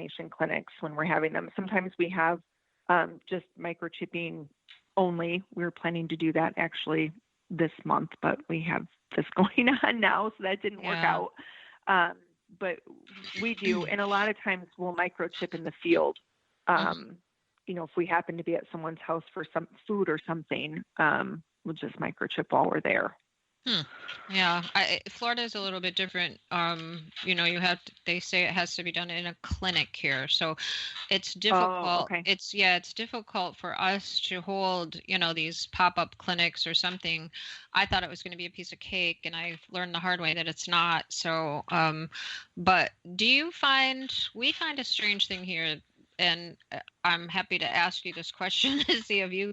vaccination clinics when we're having them. Sometimes we have just microchipping only. We were planning to do that actually this month, but we have this going on now, so that didn't work out. But we do, and a lot of times we'll microchip in the field. If we happen to be at someone's house for some food or something, we'll just microchip while we're there. Yeah, Florida is a little bit different. They say it has to be done in a clinic here, so it's difficult. Oh, okay. It's difficult for us to hold, these pop-up clinics or something. I thought it was going to be a piece of cake, and I learned the hard way that it's not. So, but we find a strange thing here. And I'm happy to ask you this question to see if you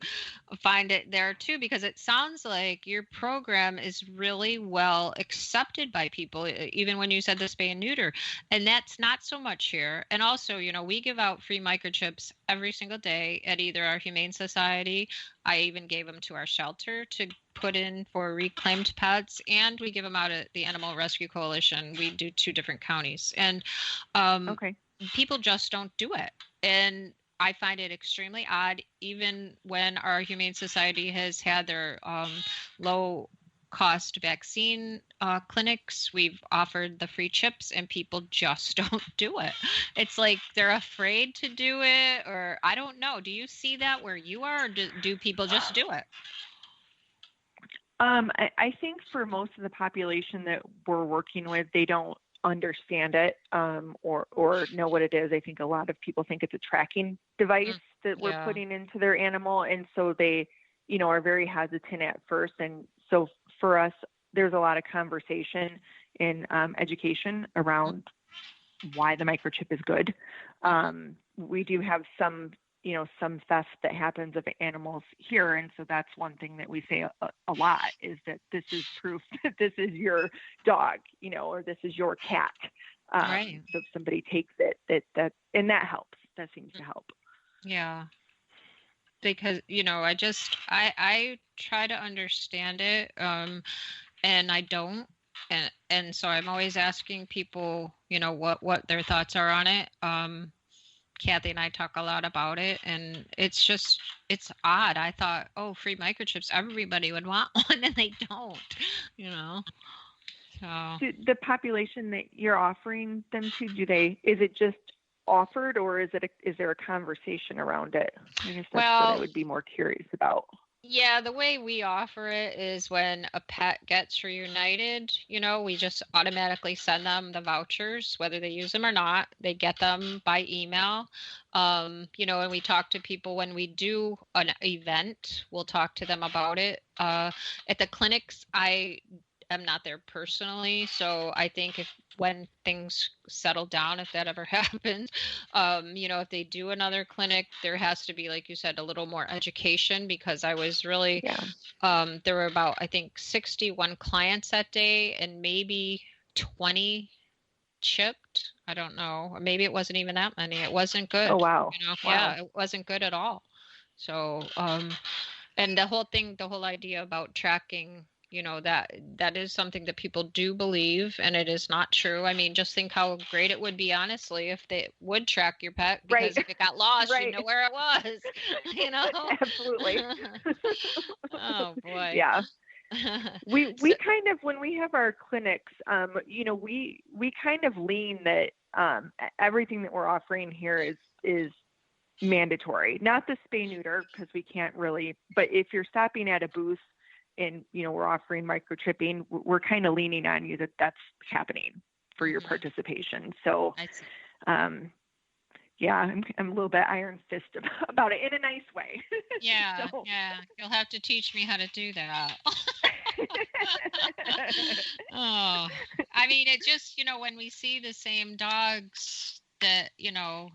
find it there too, because it sounds like your program is really well accepted by people, even when you said the spay and neuter. And that's not so much here. And also, we give out free microchips every single day at either our Humane Society. I even gave them to our shelter to put in for reclaimed pets, and we give them out at the Animal Rescue Coalition. We do 2 different counties. And people just don't do it. And I find it extremely odd, even when our Humane Society has had their low-cost vaccine clinics. We've offered the free chips, and people just don't do it. It's like they're afraid to do it, or I don't know. Do you see that where you are, or do people just do it? I think for most of the population that we're working with, they don't understand it or know what it is. I think a lot of people think it's a tracking device that we're putting into their animal, and so they are very hesitant at first. And so for us, there's a lot of conversation and education around why the microchip is good. We do have some theft that happens of animals here. And so that's one thing that we say a lot, is that this is proof that this is your dog, or this is your cat. Right. So if somebody takes it, and that helps. That seems to help. Yeah. Because, I try to understand it, and I don't. And so I'm always asking people, what their thoughts are on it. Kathy and I talk a lot about it, and it's odd. I thought, free microchips, everybody would want one, and they don't, So the population that you're offering them to, is it just offered, or is there a conversation around it? I guess that's what I would be more curious about. Yeah, the way we offer it is when a pet gets reunited, we just automatically send them the vouchers, whether they use them or not. They get them by email. And we talk to people when we do an event. We'll talk to them about it. At the clinics, I am not there personally, so I think when things settle down, if that ever happens, if they do another clinic, there has to be, like you said, a little more education, because I was really, there were about, I think, 61 clients that day, and maybe 20 chipped. I don't know. Or maybe it wasn't even that many. It wasn't good. Oh, wow. Wow. Yeah, it wasn't good at all. So, and the whole idea about tracking, that is something that people do believe, and it is not true. I mean, just think how great it would be, honestly, if they would track your pet, because if it got lost, you'd know where it was, Absolutely. Oh, boy. Yeah. We kind of, when we have our clinics, we kind of lean that everything that we're offering here is mandatory, not the spay neuter, because we can't really, but if you're stopping at a booth and, we're offering microchipping, we're kind of leaning on you that's happening for your participation. So, I'm a little bit iron fist about it in a nice way. Yeah, yeah. You'll have to teach me how to do that. I mean, it just, when we see the same dogs that,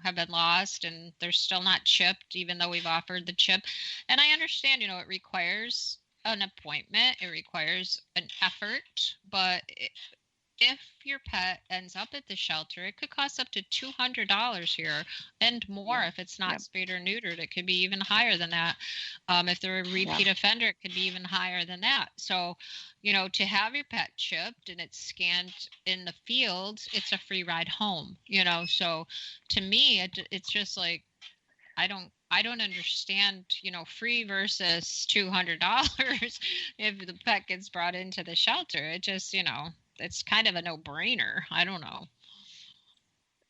have been lost and they're still not chipped, even though we've offered the chip. And I understand, it requires an appointment. It requires an effort, but if your pet ends up at the shelter, it could cost up to $200 here and more if it's not spayed or neutered. It could be even higher than that. If they're a repeat offender, it could be even higher than that. So, to have your pet chipped and it's scanned in the fields, it's a free ride home, So to me, it's just like, I don't understand, free versus $200 if the pet gets brought into the shelter. It just, it's kind of a no-brainer. I don't know.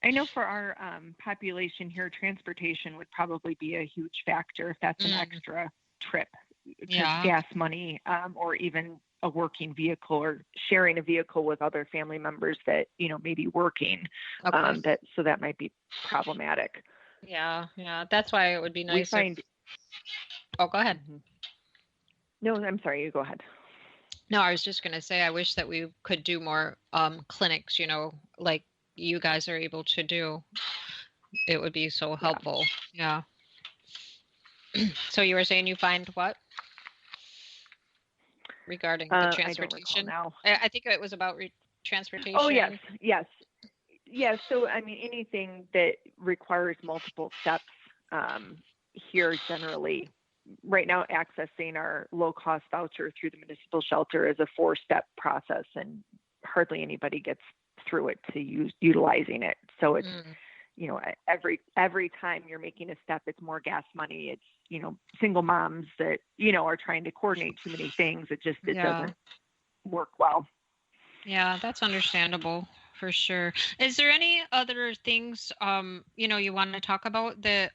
I know for our population here, transportation would probably be a huge factor if that's an extra trip, gas money, or even a working vehicle or sharing a vehicle with other family members that, may be working. Okay. That might be problematic. Yeah. That's why it would be nice. Oh, go ahead. No, I'm sorry. You go ahead. No, I was just going to say, I wish that we could do more clinics, like you guys are able to do. It would be so helpful. Yeah. So you were saying you find what? Regarding the transportation? I think it was about transportation. Oh, yes. So, anything that requires multiple steps here generally, right now, accessing our low-cost voucher through the municipal shelter is a 4-step process, and hardly anybody gets through it to utilizing it. So it's, every time you're making a step, it's more gas money. It's, single moms that, are trying to coordinate too many things. It doesn't work well. Yeah, that's understandable. For sure. Is there any other things, you want to talk about that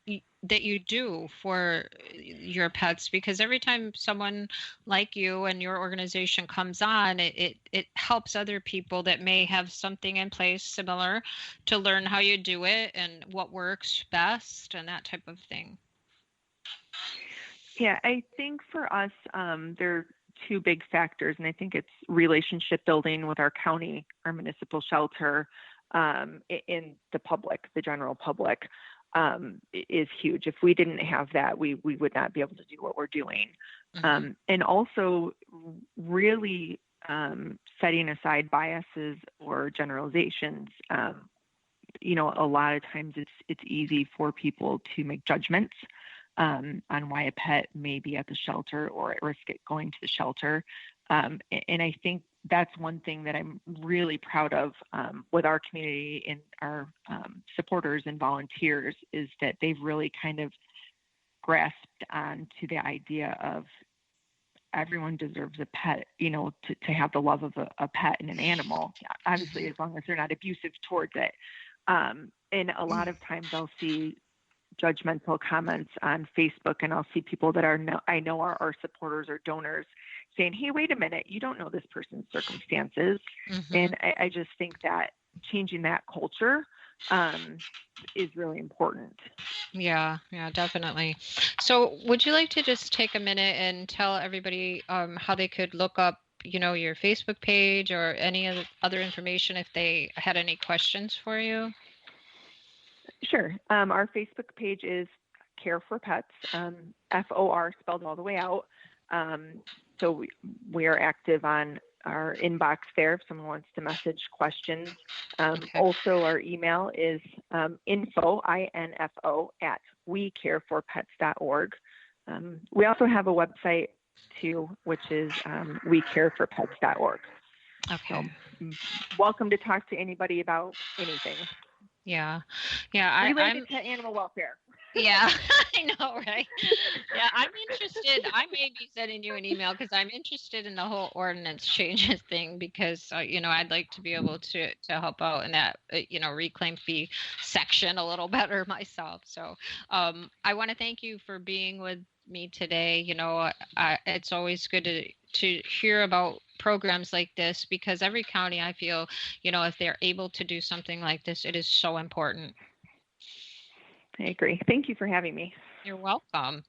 you do for your pets? Because every time someone like you and your organization comes on, it helps other people that may have something in place similar to learn how you do it and what works best and that type of thing. Yeah, I think for us, there are 2 big factors, and I think it's relationship building with our county, our municipal shelter, in the public, the general public, is huge. If we didn't have that, we would not be able to do what we're doing. And also really setting aside biases or generalizations. A lot of times it's easy for people to make judgments on why a pet may be at the shelter or at risk of going to the shelter. And I think that's one thing that I'm really proud of with our community and our supporters and volunteers is that they've really kind of grasped onto the idea of everyone deserves a pet, to have the love of a pet and an animal, obviously, as long as they're not abusive towards it. And a lot of times I'll see judgmental comments on Facebook, and I'll see people that I know are our supporters or donors saying, hey, wait a minute, you don't know this person's circumstances. And I just think that changing that culture is really important. Yeah, definitely. So would you like to just take a minute and tell everybody how they could look up, your Facebook page or any other information if they had any questions for you? Sure. Our Facebook page is Care for Pets, FOR spelled all the way out. So we are active on our inbox there if someone wants to message questions. Also, our email is info, INFO, at wecareforpets.org. We also have a website, too, which is wecareforpets.org. Okay. So, welcome to talk to anybody about anything. Yeah. Related to animal welfare. Yeah, I know, right? Yeah, I'm interested. I may be sending you an email because I'm interested in the whole ordinance changes thing because, I'd like to be able to help out in that, reclaim fee section a little better myself. So I want to thank you for being with me today. It's always good to hear about programs like this because every county, I feel, if they're able to do something like this, it is so important. I agree. Thank you for having me. You're welcome.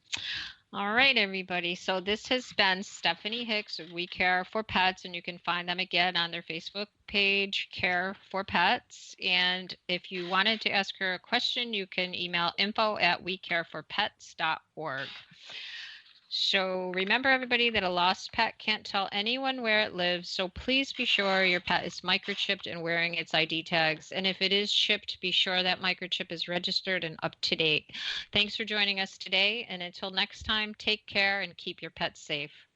All right, everybody. So this has been Stephanie Hicks of We Care for Pets, and you can find them again on their Facebook page, Care for Pets. And if you wanted to ask her a question, you can email info@wecareforpets.org. So remember, everybody, that a lost pet can't tell anyone where it lives. So please be sure your pet is microchipped and wearing its ID tags. And if it is chipped, be sure that microchip is registered and up to date. Thanks for joining us today. And until next time, take care and keep your pets safe.